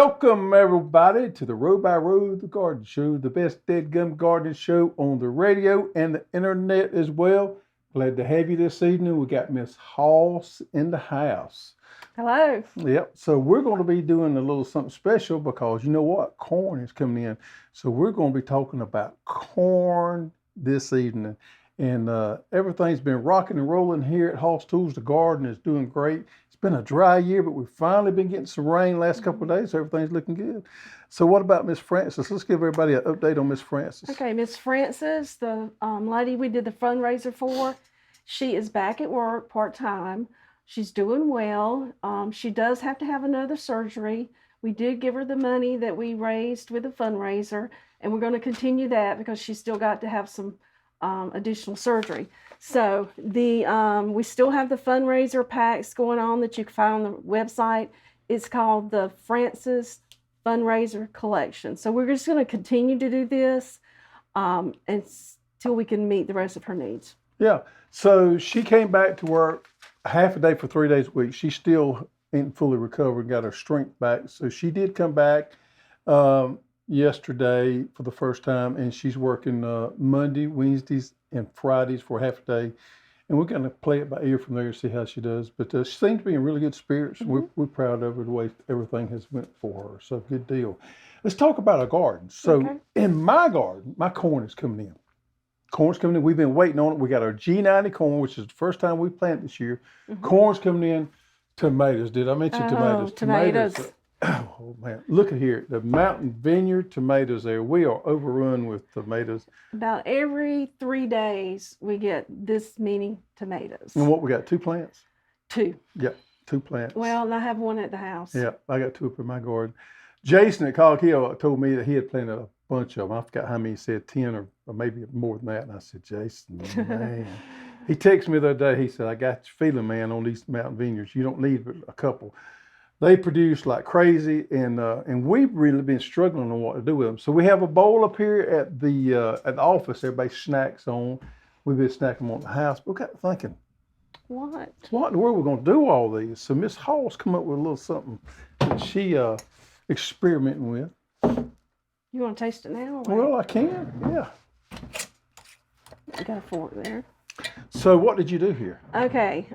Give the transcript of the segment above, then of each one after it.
Welcome, everybody, to the Row by Row, the garden show, the best dead-gum garden show on the radio and the internet as well. Glad to have you this evening. We got Miss Hoss in the house. Hello. Yep. So we're going to be doing a little something special because you know what? Corn is coming in. So we're going to be talking about corn this evening. And everything's been rocking and rolling here at hosstools. The garden is doing great. It's been a dry year, but we've finally been getting some rain last couple of days. So everything's looking good. So what about Miss Frances? Let's give everybody an update on Miss Frances. Okay, Miss Frances, the lady we did the fundraiser for, she is back at work part-time. She's doing well. She does have to have another surgery. We did give her the money that we raised with the fundraiser, and we're going to continue that because she's still got to have some additional surgery. So we still have the fundraiser packs going on that you can find on the website. It's called the Frances Fundraiser Collection. So we're just going to continue to do this until we can meet the rest of her needs. Yeah. So she came back to work half a day for 3 days a week. She still ain't fully recovered, got her strength back. So she did come back yesterday for the first time, and she's working Monday, Wednesdays, and Fridays for half a day. And we're going to play it by ear from there and see how she does. But she seems to be in really good spirits. Mm-hmm. We're proud of her, the way everything has went for her. So good deal. Let's talk about our garden. So in my garden, my corn is coming in. Corn's coming in. We've been waiting on it. We got our G90 corn, which is the first time we planted this year. Mm-hmm. Corn's coming in. Tomatoes. Did I mention tomatoes? Tomatoes. Oh, man. Look at here. The Mountain Vineyard tomatoes there. We are overrun with tomatoes. About every 3 days, we get this many tomatoes. And what we got? 2 plants? 2. Yeah, 2 plants. Well, and I have one at the house. Yeah, I got 2 up in my garden. Jason at Cog Hill told me that he had planted a bunch of them. I forgot how many he said, 10 or maybe more than that. And I said, Jason, man. He texted me the other day. He said, I got your feeling, man, on these Mountain Vineyards. You don't need a couple. They produce like crazy, and we've really been struggling on what to do with them. So we have a bowl up here at the office. Everybody snacks on. We've been snacking on the house. But we got thinking, what in the world are we going to do all these? So Miss Hall's come up with a little something that she experimenting with. You want to taste it now? Well, I can. Yeah. You got a fork there. So what did you do here? Okay.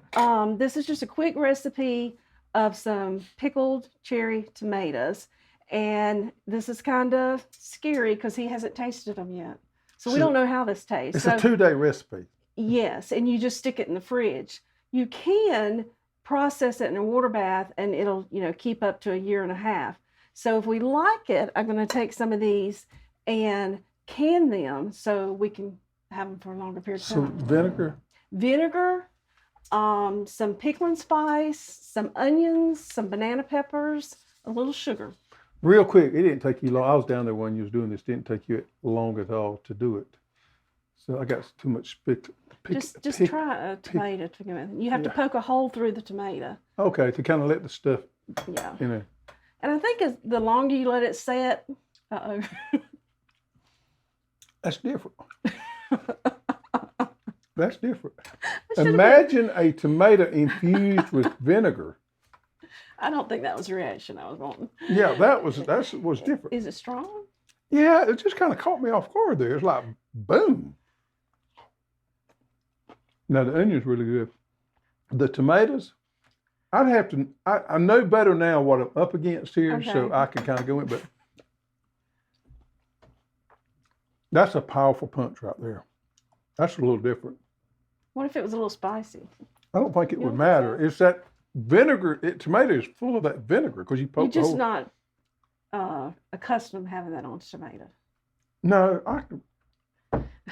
This is just a quick recipe of some pickled cherry tomatoes. And this is kind of scary because he hasn't tasted them yet. So we don't know how this tastes. It's a 2-day recipe. Yes, and you just stick it in the fridge. You can process it in a water bath and it'll, keep up to 1.5 years. So if we like it, I'm going to take some of these and can them so we can have them for a longer period of time. So vinegar? Vinegar. Some pickling spice, some onions, some banana peppers, a little sugar. Real quick, it didn't take you long. I was down there when you was doing this. It didn't take you long at all to do it. So I got too much Just try a tomato. You have to poke a hole through the tomato. Okay, to kind of let the stuff. Yeah. And I think the longer you let it set, that's different. That's different. Imagine a tomato infused with vinegar. I don't think that was the reaction I was wanting. Yeah, that was different. Is it strong? Yeah, it just kind of caught me off guard there. It's like, boom. Now, the onion's really good. The tomatoes, I know better now what I'm up against here, so I can kind of go in, but that's a powerful punch right there. That's a little different. What if it was a little spicy? I don't think it would matter. It's that vinegar. Tomato is full of that vinegar because you poke the hole. You're just not accustomed to having that on tomato. No,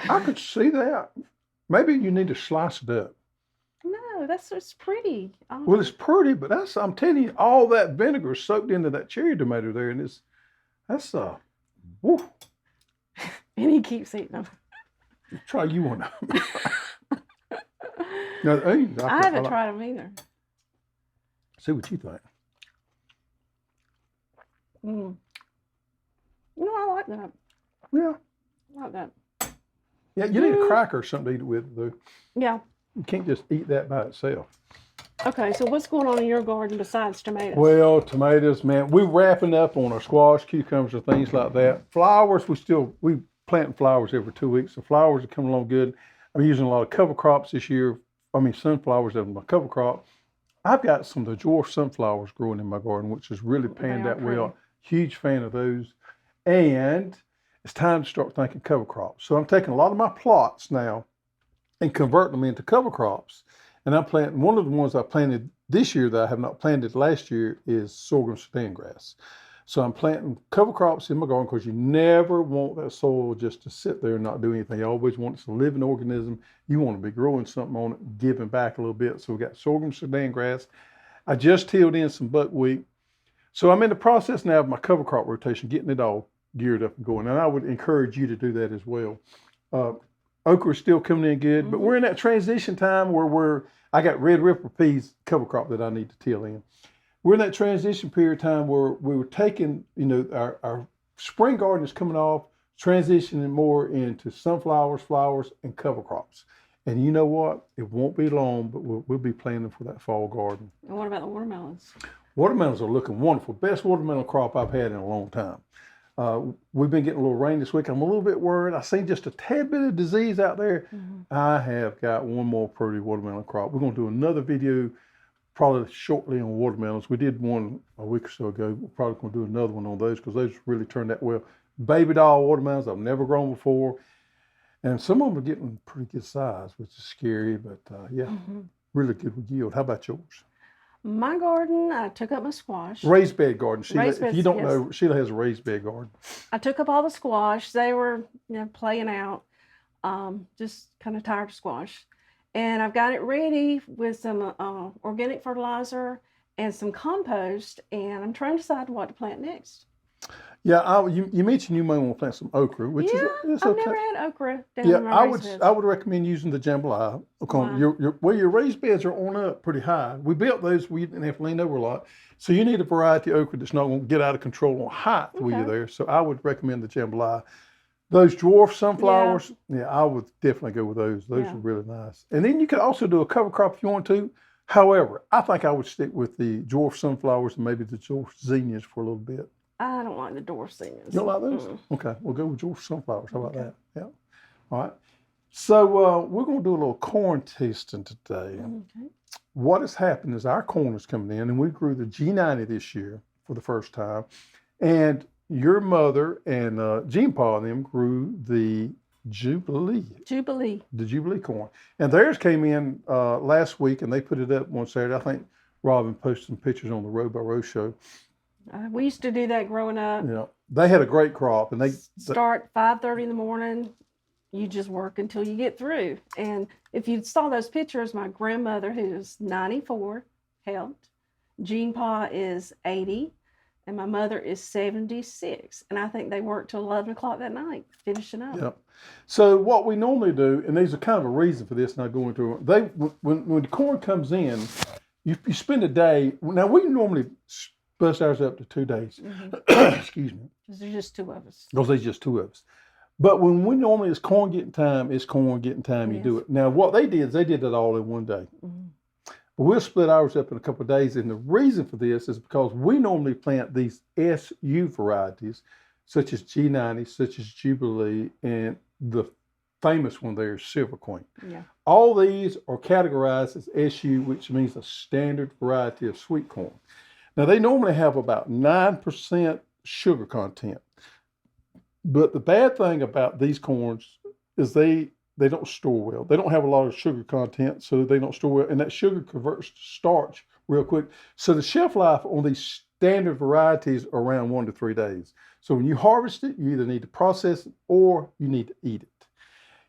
I could see that. Maybe you need to slice it up. No, it's pretty. Well, it's pretty, but I'm telling you, all that vinegar is soaked into that cherry tomato there, and that's woo. And he keeps eating them. Try you one. Now, the onions, I haven't tried them either. See what you think. I like that. Yeah. I like that. Yeah, you need a cracker or something to eat it with, though. Yeah. You can't just eat that by itself. Okay, so what's going on in your garden besides tomatoes? Well, tomatoes, man, we're wrapping up on our squash, cucumbers, and things like that. Flowers, we planting flowers every 2 weeks. The flowers are coming along good. I'm using a lot of cover crops this year. I mean, sunflowers as my cover crop. I've got some of the dwarf sunflowers growing in my garden, which has really panned out well. Huge fan of those. And it's time to start thinking cover crops. So I'm taking a lot of my plots now and converting them into cover crops. And I'm planting, one of the ones I planted this year that I have not planted last year is sorghum Sudan grass. So I'm planting cover crops in my garden because you never want that soil just to sit there and not do anything. You always want it to live an organism. You want to be growing something on it, giving back a little bit. So we got sorghum Sudan grass. I just tilled in some buckwheat. So I'm in the process now of my cover crop rotation, getting it all geared up and going. And I would encourage you to do that as well. Okra is still coming in good, but we're in that transition time where I got red ripper peas cover crop that I need to till in. We're in that transition period of time where we were taking, our spring garden is coming off, transitioning more into sunflowers, flowers, and cover crops. And you know what? It won't be long, but we'll be planning for that fall garden. And what about the watermelons? Watermelons are looking wonderful. Best watermelon crop I've had in a long time. We've been getting a little rain this week. I'm a little bit worried. I've seen just a tad bit of disease out there. I have got one more pretty watermelon crop. We're going to do another video probably shortly on watermelons. We did one a week or so ago. We're probably going to do another one on those because those really turned out well. Baby doll watermelons I've never grown before. And some of them are getting pretty good size, which is scary, but really good with yield. How about yours? My garden, I took up my squash. Raised bed garden. Sheila, Raised beds, if you don't yes. know, Sheila has a raised bed garden. I took up all the squash. They were, playing out. Just kind of tired of squash. And I've got it ready with some organic fertilizer and some compost, and I'm trying to decide what to plant next. Yeah, you mentioned you may want to plant some okra, which is I've okay. never had okra down in my raised beds. I would recommend using the jambalaya. Why? Your raised beds are on up pretty high. We built those where you didn't have to lean over a lot. So you need a variety of okra that's not going to get out of control on height while you're there. So I would recommend the jambalaya. Those dwarf sunflowers, I would definitely go with those. Those are really nice. And then you could also do a cover crop if you want to. However, I think I would stick with the dwarf sunflowers and maybe the dwarf zinnias for a little bit. I don't like the dwarf zinnias. You don't like those? Okay, we'll go with dwarf sunflowers. How about that? Yeah. All right. So we're going to do a little corn tasting today. Okay. What has happened is our corn is coming in, and we grew the G90 this year for the first time. And your mother and Jean Paul and them grew the Jubilee. The Jubilee corn. And theirs came in last week, and they put it up one Saturday. I think Robin posted some pictures on the Row by Row show. We used to do that growing up. Yeah, they had a great crop, and they start 5:30 in the morning. You just work until you get through. And if you saw those pictures, my grandmother, who's 94, helped. Jean Pa is 80, and my mother is 76. And I think they worked till 11 o'clock that night, finishing up. Yep. So what we normally do, and there's a kind of a reason for this, and I'll go into it. When the corn comes in, you spend a day. Now we normally bust ours up to 2 days. Excuse me. Because there's just two of us. Because there's just two of us. But when we normally, it's corn getting time, you do it. Now, what they did is they did that all in one day. But we'll split ours up in a couple of days. And the reason for this is because we normally plant these SU varieties, such as G90, such as Jubilee, and the famous one there is Silver Queen. Yeah. All these are categorized as SU, which means a standard variety of sweet corn. Now, they normally have about 9% sugar content. But the bad thing about these corns is they don't store well. They don't have a lot of sugar content, so they don't store well. And that sugar converts to starch real quick. So the shelf life on these standard varieties are around 1 to 3 days. So when you harvest it, you either need to process it or you need to eat it.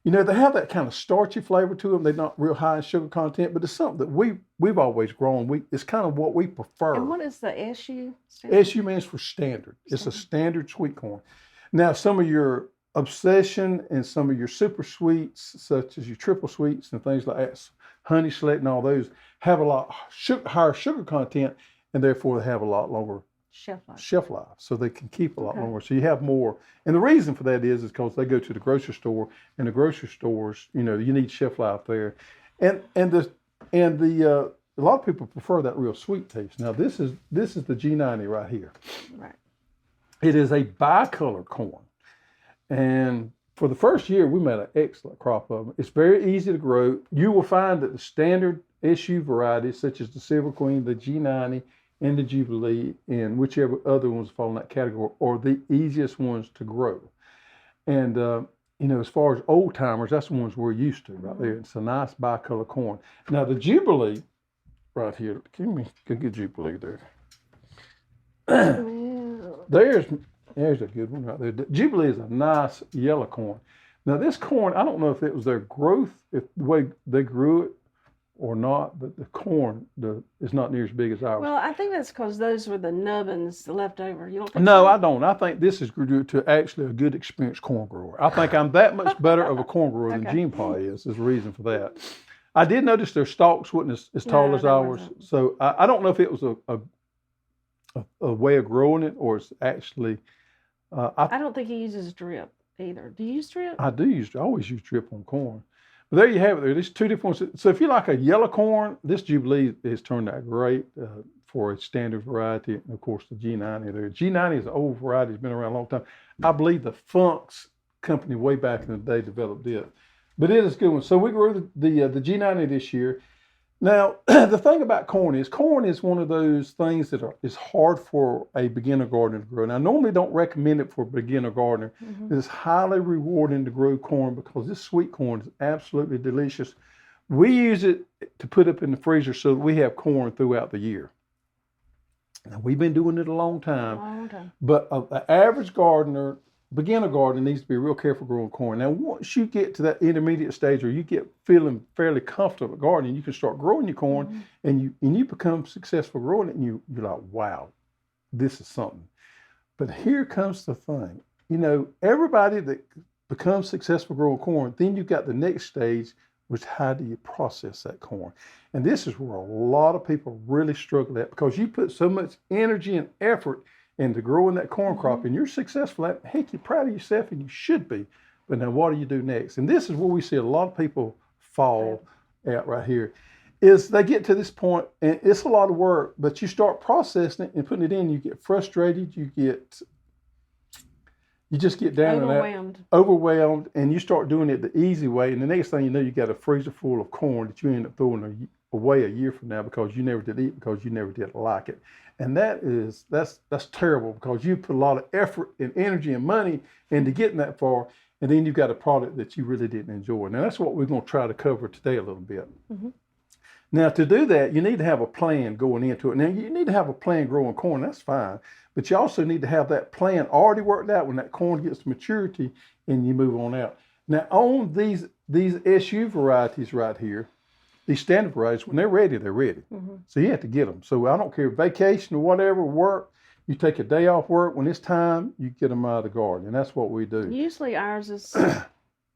They have that kind of starchy flavor to them. They're not real high in sugar content, but it's something that we've always grown. It's kind of what we prefer. And what is the SU? SU means for standard. It's a standard sweet corn. Now, some of your Obsession and some of your super sweets, such as your triple sweets and things like that, Honey Select and all those, have a lot higher sugar content, and therefore they have a lot longer shelf life, so they can keep a lot longer. So you have more, and the reason for that is because they go to the grocery store, and the grocery stores, you need shelf life there, and the a lot of people prefer that real sweet taste. Now this is the G90 right here. Right. It is a bicolor corn. And for the first year, we made an excellent crop of them. It's very easy to grow. You will find that the standard issue varieties, such as the Silver Queen, the G90, and the Jubilee, and whichever other ones fall in that category, are the easiest ones to grow. And, as far as old timers, that's the ones we're used to right there. It's a nice bicolor corn. Now, the Jubilee right here, give me a good Jubilee there. There's a good one right there. The Jubilee is a nice yellow corn. Now this corn, I don't know if it was their growth, if the way they grew it or not, but the corn is not near as big as ours. Well, I think that's because those were the nubbins left over. You don't think No, so? I don't. I think this is grew to actually a good experienced corn grower. I think I'm that much better of a corn grower than Gene Pa is the reason for that. I did notice their stalks wasn't as tall No, as they ours. wasn't. So I don't know if it was a way of growing it or it's actually I don't think he uses drip either. Do you use drip? I always use drip on corn. But there you have it there. There's two different ones. So if you like a yellow corn, this Jubilee has turned out great for a standard variety. And of course, the G90 there. G90 is an old variety. It's been around a long time. I believe the Funks company way back in the day developed it. But it is a good one. So we grew the G90 this year. Now, the thing about corn is one of those things that is hard for a beginner gardener to grow. Now, I normally don't recommend it for a beginner gardener. It's highly rewarding to grow corn because this sweet corn is absolutely delicious. We use it to put up in the freezer so that we have corn throughout the year. Now, we've been doing it a long time. But an average gardener, beginner gardener, needs to be real careful growing corn. Now, once you get to that intermediate stage where you get feeling fairly comfortable gardening, you can start growing your corn and you become successful growing it, and you're like, wow, this is something. But here comes the thing. Everybody that becomes successful growing corn, then you've got the next stage, which how do you process that corn? And this is where a lot of people really struggle at, because you put so much energy and effort into growing that corn crop, and you're successful at it. Heck, you're proud of yourself, and you should be. But now what do you do next? And this is where we see a lot of people fall out right here, is they get to this point, and it's a lot of work, but you start processing it and putting it in, you get frustrated, you just get down overwhelmed, and you start doing it the easy way, and the next thing you know, you got a freezer full of corn that you end up throwing away a year from now because you never did eat, because you never did like it. And that's terrible, because you put a lot of effort and energy and money into getting that far, and then you've got a product that you really didn't enjoy. Now that's what we're going to try to cover today a little bit. Now to do that, you need to have a plan going into it. Now you need to have a plan growing corn, that's fine, but you also need to have that plan already worked out when that corn gets to maturity and you move on out. Now on these SU varieties right here, these standard varieties, when they're ready, they're ready. So you have to get them. So I don't care, vacation or whatever, work, you take a day off work. When it's time, you get them out of the garden. And that's what we do. Usually ours is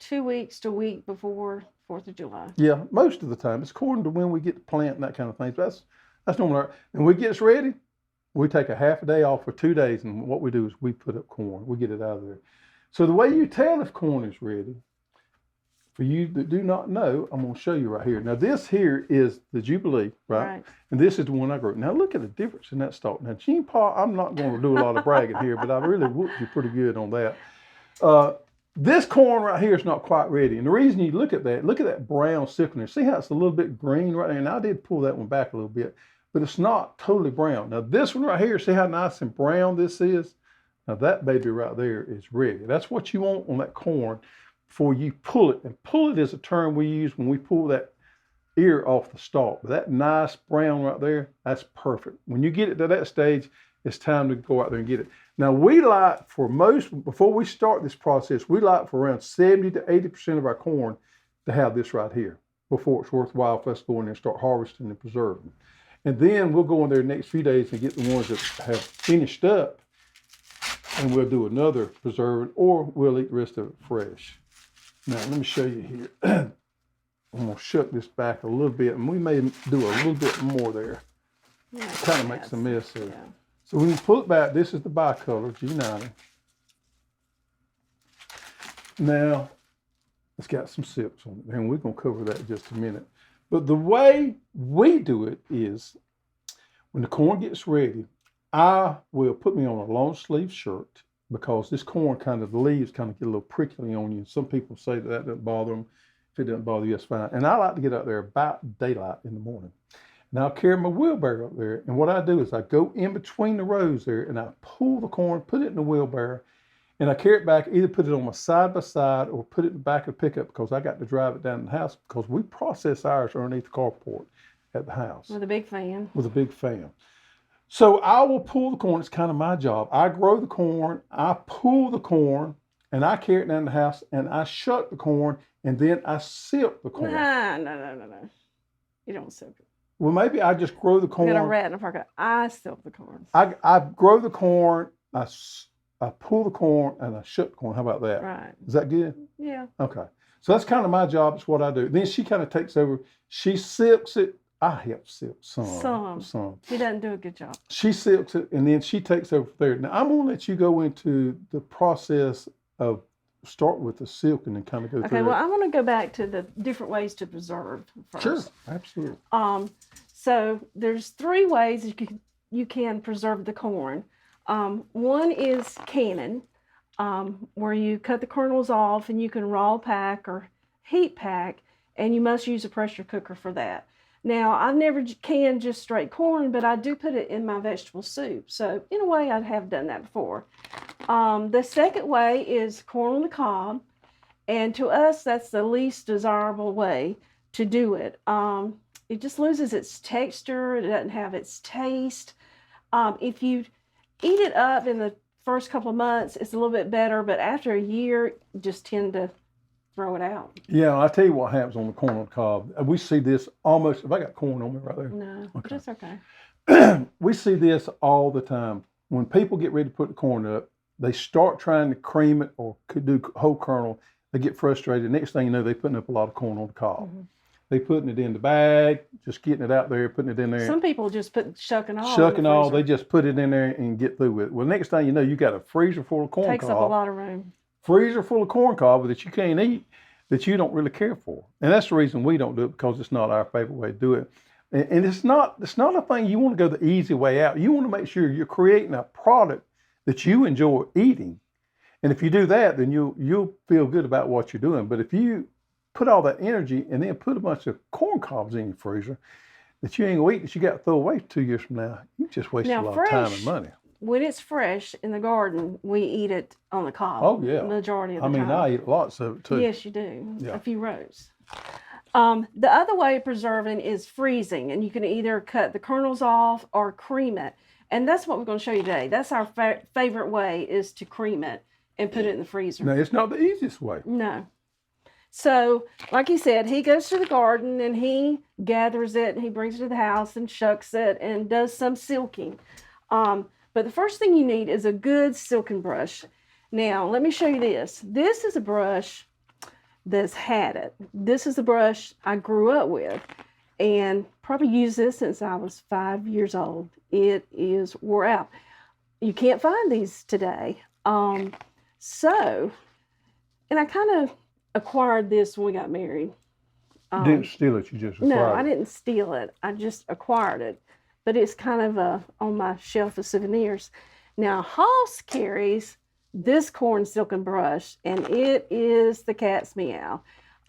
2 weeks to a week before 4th of July. Yeah, most of the time. It's according to when we get the plant and that kind of thing. So that's normal. And we get us ready, we take a half a day off for 2 days. And what we do is we put up corn. We get it out of there. So the way you tell if corn is ready, for you that do not know, I'm going to show you right here. Now, this here is the Jubilee, right? And this is the one I grew. Now, look at the difference in that stalk. Now, Gene Pa, I'm not going to do a lot of bragging here, but I really whooped you pretty good on that. This corn right here is not quite ready. And the reason you look at that brown sickle there. See how it's a little bit green right there? And I did pull that one back a little bit, but it's not totally brown. Now, this one right here, see how nice and brown this is? Now, that baby right there is ready. That's what you want on that corn before you pull it. And pull it is a term we use when we pull that ear off the stalk. But that nice brown right there, that's perfect. When you get it to that stage, it's time to go out there and get it. Now we like before we start this process, we like for around 70 to 80% of our corn to have this right here before it's worthwhile for us to go in there and start harvesting and preserving. And then we'll go in there the next few days and get the ones that have finished up, and we'll do another preserving, or we'll eat the rest of it fresh. Now, let me show you here. I'm going to shuck this back a little bit, and we may do a little bit more there. Yeah, kind of makes a mess there. Yeah. So when you pull it back, this is the bicolor, G90. Now, it's got some sips on it, and we're going to cover that in just a minute. But the way we do it is when the corn gets ready, I will put me on a long sleeve shirt because this corn the leaves kind of get a little prickly on you. Some people say that doesn't bother them. If it doesn't bother you, that's fine. And I like to get out there about daylight in the morning. And I'll carry my wheelbarrow up there. And what I do is I go in between the rows there and I pull the corn, put it in the wheelbarrow, and I carry it back, either put it on my side by side or put it in the back of the pickup because I got to drive it down to the house because we process ours underneath the carport at the house. With a big fan. With a big fan. So I will pull the corn. It's kind of my job. I grow the corn, I pull the corn, and I carry it down the house, and I shuck the corn, and then I silk the corn. No. You don't silk it. Well, maybe I just grow the corn. I got a rat in the park. I silk the corn. I grow the corn, I pull the corn, and I shuck the corn. How about that? Right. Is that good? Yeah. Okay. So that's kind of my job. It's what I do. Then she kind of takes over. She silks it. I help silk some. He doesn't do a good job. She silks it, and then she takes over there. Now, I'm going to let you go into the process of start with the silk and then kind of go through Okay, well, I want to go back to the different ways to preserve first. Sure, absolutely. So there's 3 ways you can preserve the corn. One is canning, where you cut the kernels off and you can raw pack or heat pack, and you must use a pressure cooker for that. Now, I've never canned just straight corn, but I do put it in my vegetable soup. So in a way, I have done that before. The second way is corn on the cob. And to us, that's the least desirable way to do it. It just loses its texture. It doesn't have its taste. If you eat it up in the first couple of months, it's a little bit better. But after a year, you just tend to throw it out. Yeah, I'll tell you what happens on the corn on the cob. We see this almost, if I got corn on me right there. No, okay. That's okay. We see this all the time. When people get ready to put the corn up, they start trying to cream it or do whole kernel. They get frustrated. Next thing you know, they're putting up a lot of corn on the cob. Mm-hmm. They putting it in the bag, just getting it out there, putting it in there. Some people just put shucking all. Shucking all, they just put it in there and get through with it. Well, next thing you know, you got a freezer full of corn cob. Takes up a lot of room. Freezer full of corn cob that you can't eat, that you don't really care for. And that's the reason we don't do it, because it's not our favorite way to do it. And it's not a thing you want to go the easy way out. You want to make sure you're creating a product that you enjoy eating. And if you do that, then you'll feel good about what you're doing. But if you put all that energy and then put a bunch of corn cobs in your freezer that you ain't gonna eat, that you got to throw away 2 years from now, you just waste a lot of time and money. When it's fresh in the garden, we eat it on the cob. Oh, yeah. The majority of the time. I eat lots of it too. Yes, you do. Yeah. A few rows. The other way of preserving is freezing, and you can either cut the kernels off or cream it. And that's what we're going to show you today. That's our favorite way, is to cream it and put it in the freezer. No, it's not the easiest way. No. So, like he said, he goes to the garden and he gathers it and he brings it to the house and shucks it and does some silking. But the first thing you need is a good silking brush. Now, let me show you this. This is a brush that's had it. This is the brush I grew up with and probably used this since I was 5 years old. It is wore out. You can't find these today. And I kind of acquired this when we got married. Didn't steal it, you just acquired it. No, I didn't steal it. I just acquired it. But it's kind of on my shelf of souvenirs. Now, Hoss carries this corn silken brush, and it is the cat's meow.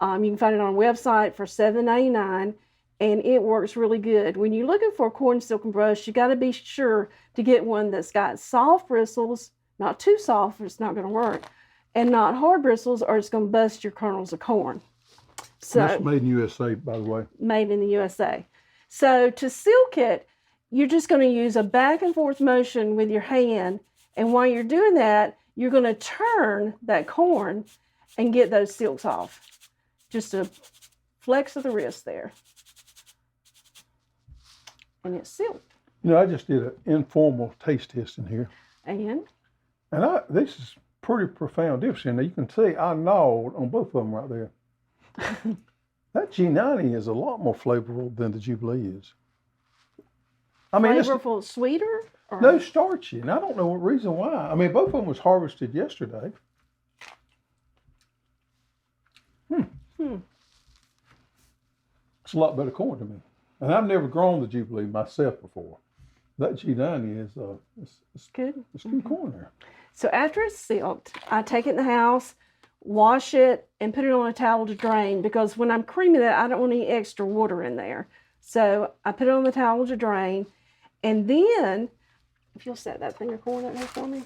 You can find it on a website for $7.99, and it works really good. When you're looking for a corn silken brush, you got to be sure to get one that's got soft bristles, not too soft, or it's not going to work, and not hard bristles, or it's going to bust your kernels of corn. So that's made in USA, by the way. Made in the USA. So to silk it, you're just going to use a back and forth motion with your hand. And while you're doing that, you're going to turn that corn and get those silks off. Just a flex of the wrist there. And it's silked. You know, I just did an informal taste test in here. And this is pretty profound difference. And you can see I gnawed on both of them right there. That G90 is a lot more flavorful than the Jubilee is. I mean, flavorful, sweeter? Or? No, starchy, and I don't know what reason why. I mean, both of them was harvested yesterday. It's a lot better corn to me. And I've never grown the Jubilee myself before. That G90 is it's Good. It's good corn there. So after it's silked, I take it in the house, wash it, and put it on a towel to drain, because when I'm creaming it, I don't want any extra water in there. So I put it on the towel to drain, and then, if you'll set that thing of corn up there for me.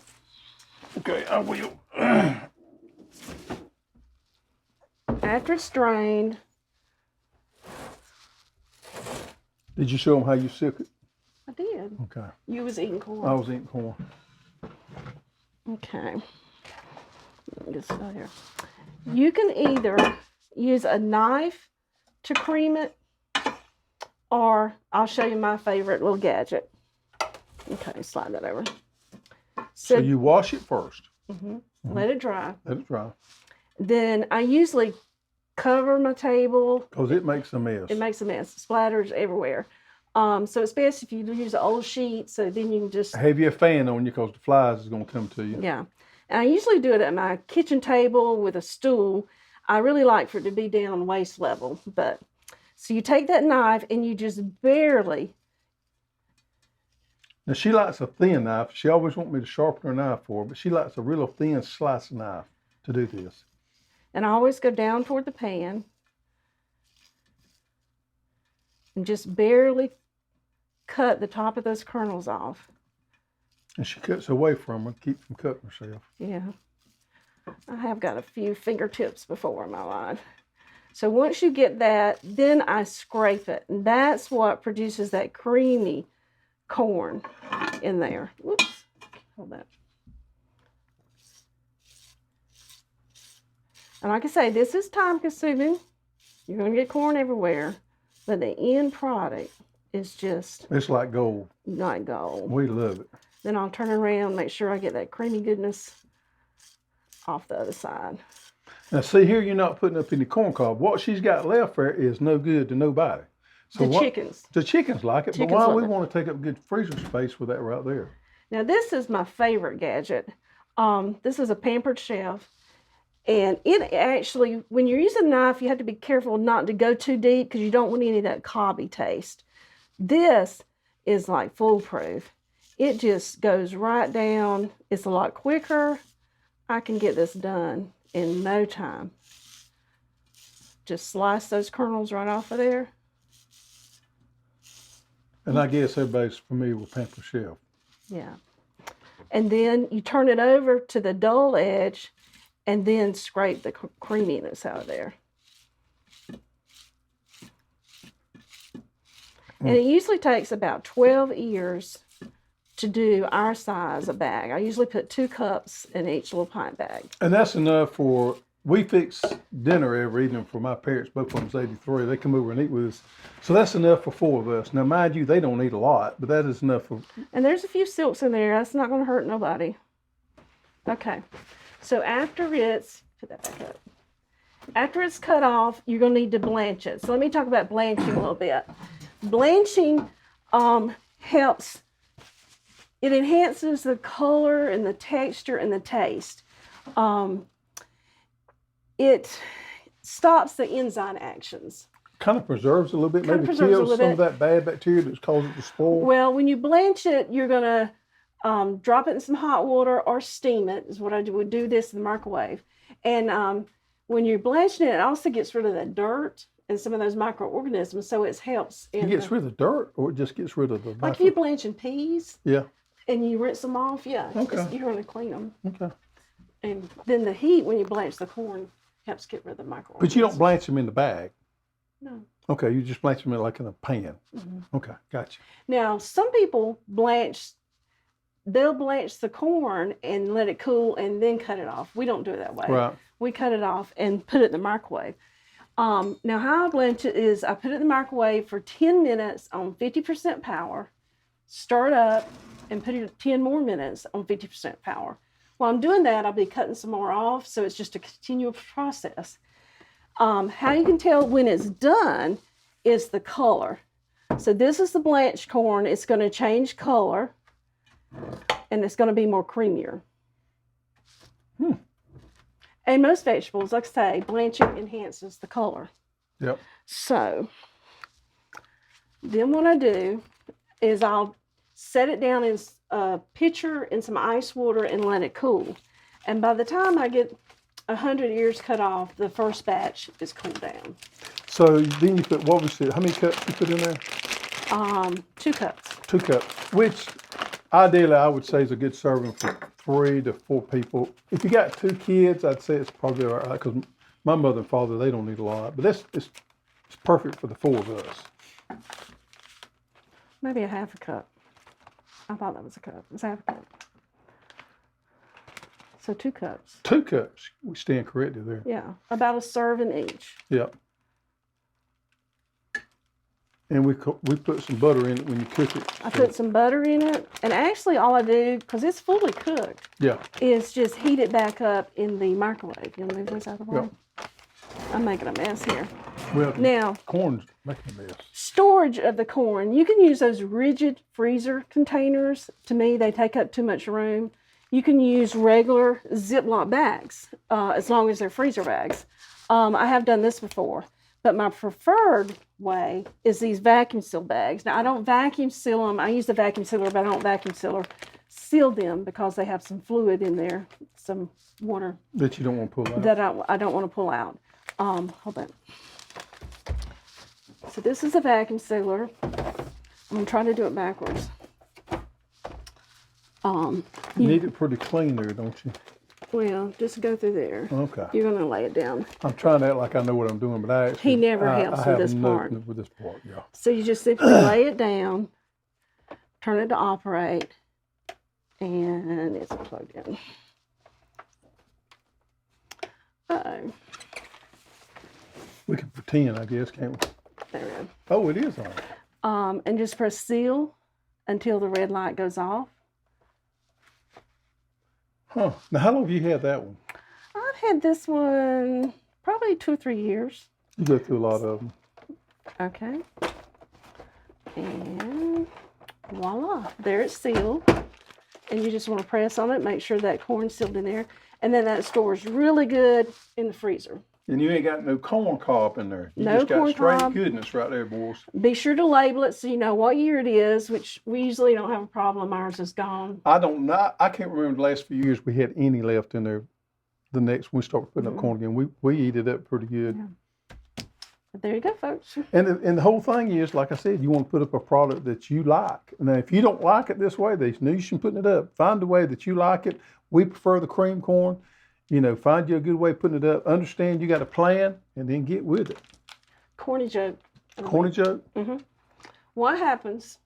Okay, I will. After it's drained. Did you show them how you silk it? I did. Okay. You was eating corn. I was eating corn. Okay. Let me just go here. You can either use a knife to cream it, or I'll show you my favorite little gadget. Okay, slide that over. So you wash it first. Let it dry. Let it dry. Then I usually cover my table. Because it makes a mess. It makes a mess. It splatters everywhere. So it's best if you use an old sheet, so then you can just... Have you a fan on you, because the flies is going to come to you. Yeah. And I usually do it at my kitchen table with a stool. I really like for it to be down waist level. But so you take that knife and you just barely... Now, she likes a thin knife. She always wants me to sharpen her knife for her, but she likes a real thin slice knife to do this. And I always go down toward the pan and just barely cut the top of those kernels off. And she cuts away from her, keep from cutting herself. Yeah. I have got a few fingertips before in my life. So once you get that, then I scrape it. And that's what produces that creamy corn in there. Whoops. Hold that. And like I say, this is time consuming. You're going to get corn everywhere. But the end product is just It's like gold. like gold. We love it. Then I'll turn around, make sure I get that creamy goodness off the other side. Now, see here, you're not putting up any corn cob. What she's got left there is no good to nobody. So Chickens. The chickens like it, Chickens but why love we it. want to take up good freezer space with that right there? Now, this is my favorite gadget. This is a Pampered Chef. And it actually, when you're using a knife, you have to be careful not to go too deep, because you don't want any of that cobby taste. This is like foolproof. It just goes right down. It's a lot quicker. I can get this done in no time. Just slice those kernels right off of there. And I guess everybody's familiar with Pampered Chef. Yeah. And then you turn it over to the dull edge and then scrape the creaminess out of there. And it usually takes about 12 ears to do our size of bag. I usually put 2 cups in each little pint bag. And that's enough for, we fix dinner every evening for my parents. Both of them's 83. They come over and eat with us. So that's enough for 4 of us. Now, mind you, they don't eat a lot, but that is enough for... And there's a few silks in there. That's not going to hurt nobody. Okay. So after it's, put that back up. After it's cut off, you're going to need to blanch it. So let me talk about blanching a little bit. Blanching helps, it enhances the color and the texture and the taste. It stops the enzyme actions. Kind of preserves a little bit, maybe preserves a kills little some of bit. that bad bacteria that's caused it to spoil. Well, when you blanch it, you're going to drop it in some hot water or steam it, is what I would do this in the microwave. And when you're blanching it, it also gets rid of the dirt and some of those microorganisms, so it helps. It gets rid of the dirt, or it just gets rid of the... Like if you're blanching peas Yeah. and you rinse them off, yeah, Okay. you're going to clean them. Okay. And then the heat, when you blanch the corn, helps get rid of the microorganisms. But you don't blanch them in the bag. No. Okay, you just blanch them like in a pan. Okay, gotcha. Now, some people they'll blanch the corn and let it cool and then cut it off. We don't do it that way. Right. We cut it off and put it in the microwave. Now, how I blanch it is I put it in the microwave for 10 minutes on 50% power, stir it up, and put it 10 more minutes on 50% power. While I'm doing that, I'll be cutting some more off, so it's just a continuous process. How you can tell when it's done is the color. So this is the blanched corn. It's going to change color, and it's going to be more creamier. And most vegetables, like I say, blanching enhances the color. Yep. So Then what I do is I'll set it down in a pitcher in some ice water and let it cool. And by the time I get 100 ears cut off, the first batch is cooled down. So then you put, what was it, how many cups you put in there? 2 cups. 2 cups, which ideally I would say is a good serving for 3 to 4 people. If you got 2 kids, I'd say it's probably all right, because my mother and father, they don't need a lot, but it's perfect for the 4 of us. Maybe a half a cup. I thought that was a cup. It's half a cup. So 2 cups. 2 cups. We stand corrected there. Yeah, about a serving each. Yep. And we put some butter in it when you cook it. I put some butter in it, and actually all I do, because it's fully cooked, Yeah. is just heat it back up in the microwave. You want to move this out of the way? Yep. I'm making a mess here. Well, Now, corn's making a mess. storage of the corn, you can use those rigid freezer containers. To me, they take up too much room. You can use regular Ziploc bags, as long as they're freezer bags. I have done this before, but my preferred way is these vacuum seal bags. Now, I don't vacuum seal them. I use the vacuum sealer, but I don't vacuum seal them because they have some fluid in there, some water That you don't want to pull out. that I don't want to pull out. Hold on. So this is a vacuum sealer. I'm going to try to do it backwards. You need it pretty clean there, don't you? Well, just go through there. Okay. You're going to lay it down. I'm trying to act like I know what I'm doing, but I actually... He never helps I with this have part. nothing with this part, yeah. So you just simply lay it down, turn it to operate, and it's plugged in. Uh-oh. We can pretend, I guess, can't we? There we go. Oh, it is on. And just press seal until the red light goes off. Huh. Now, how long have you had that one? I've had this one probably 2 or 3 years. You go through a lot of them. Okay. And voila, there it's sealed. And you just want to press on it, make sure that corn's sealed in there. And then that stores really good in the freezer. And you ain't got no corn cob in there. You No just got corn straight cob. goodness right there, boys. Be sure to label it so you know what year it is, which we usually don't have a problem. Ours is gone. I can't remember the last few years we had any left in there. The next we start putting up corn again, we eat it up pretty good. Yeah. But there you go, folks. And the whole thing is, like I said, you want to put up a product that you like. Now, if you don't like it this way, there's no use in putting it up. Find a way that you like it. We prefer the cream corn. You know, find you a good way of putting it up. Understand you got a plan, and then get with it. Corny joke. Corny joke? Mm-hmm. What happens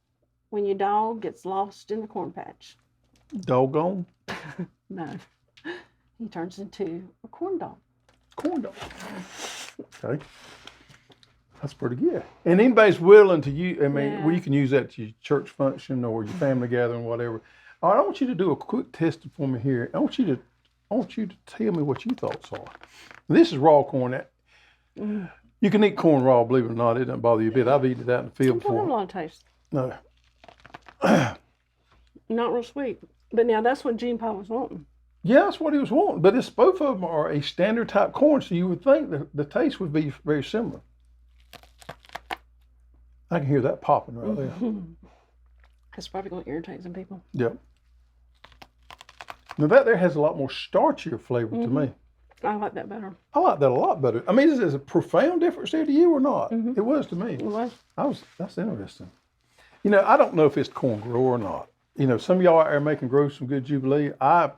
when your dog gets lost in the corn patch? Doggone. No. He turns into a corn dog. Corn dog. Okay. That's pretty good. And anybody's willing to use, I mean, well, you can use that to your church function or your family gathering, whatever. All right, I want you to do a quick test for me here. I want you to tell me what your thoughts are. This is raw corn. You can eat corn raw, believe it or not. It doesn't bother you a bit. I've eaten it out in the field It doesn't have a before. lot of taste. No. Not real sweet. But now that's what Gene Paul was wanting. Yeah, that's what he was wanting. But it's both of them are a standard type corn, so you would think that the taste would be very similar. I can hear that popping right there. That's probably going to irritate some people. Yep. Now that there has a lot more starchier flavor to me. I like that better. I like that a lot better. I mean, is it a profound difference there to you or not? It was to me. It was. That's interesting. You know, I don't know if it's corn grower or not. You know, some of y'all out there making grow some good Jubilee. I'm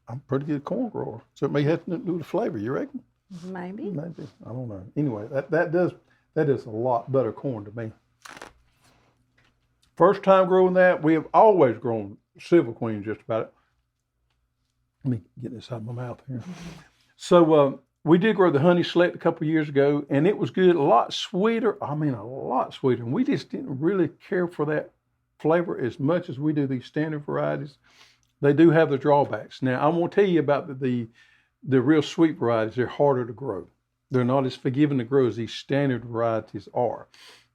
a pretty good corn grower. So it may have to do with the flavor, you reckon? Maybe. Maybe. I don't know. Anyway, that is a lot better corn to me. First time growing that, we have always grown Silver Queen just about it. Let me get this out of my mouth here. So we did grow the Honey Select a couple of years ago, and it was good, a lot sweeter. I mean, a lot sweeter. And we just didn't really care for that flavor as much as we do these standard varieties. They do have the drawbacks. Now, I'm going to tell you about the real sweet varieties. They're harder to grow. They're not as forgiving to grow as these standard varieties are.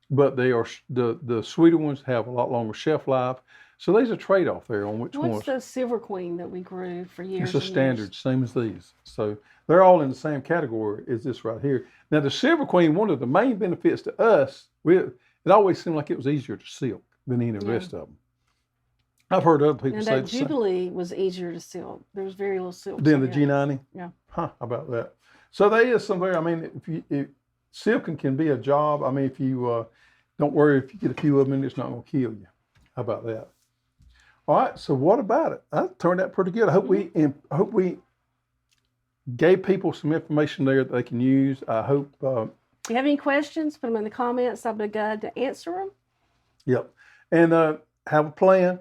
But they are the sweeter ones have a lot longer shelf life. So there's a trade-off there on which ones. What's the Silver Queen that we grew for years? It's a standard, same as these. So they're all in the same category as this right here. Now the Silver Queen, one of the main benefits to us is it always seemed like it was easier to silk than any of the rest of them. I've heard other people And say that the same. Jubilee was easier to silk. There was very little silk. Then the G90? Yeah. Huh, how about that? So there is some there. I mean, if silking can be a job. I mean, if you don't worry, if you get a few of them, it's not going to kill you. How about that? All right. So what about it? That turned out pretty good. I hope we gave people some information there that they can use. I hope. If you have any questions, put them in the comments. I'll be glad to answer them. Yep. And have a plan.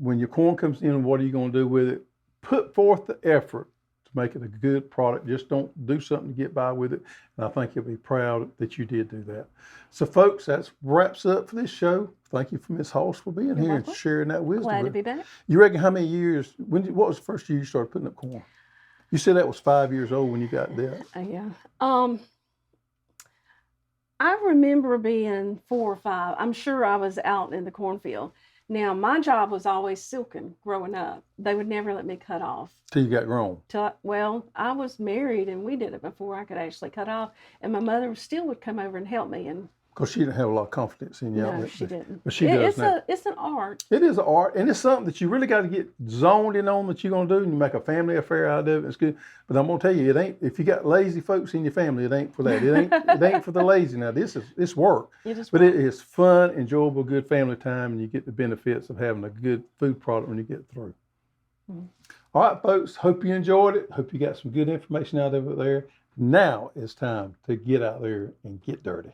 When your corn comes in, what are you going to do with it? Put forth the effort to make it a good product. Just don't do something to get by with it. And I think you'll be proud that you did do that. So, folks, that wraps up for this show. Thank you for Miss Hoss for being here and sharing that wisdom. Glad to be back. You reckon how many years? What was the first year you started putting up corn? You said that was 5 years old when you got that. Yeah. I remember being 4 or 5. I'm sure I was out in the cornfield. Now, my job was always silking growing up. They would never let me cut off. Till you got grown. Well, I was married and we did it before I could actually cut off. And my mother still would come over and help me. And because she didn't have a lot of confidence in you. no, she didn't. But she does now. It's an art. It is an art, and it's something that you really got to get zoned in on that you're going to do, and you make a family affair out of it. It's good. But I'm going to tell you, it ain't, if you got lazy folks in your family, it ain't for that. It ain't for the lazy. Now, it's work. But it is fun, enjoyable, good family time, and you get the benefits of having a good food product when you get through. Mm-hmm. All right, folks, hope you enjoyed it. Hope you got some good information out of it there. Now it's time to get out there and get dirty.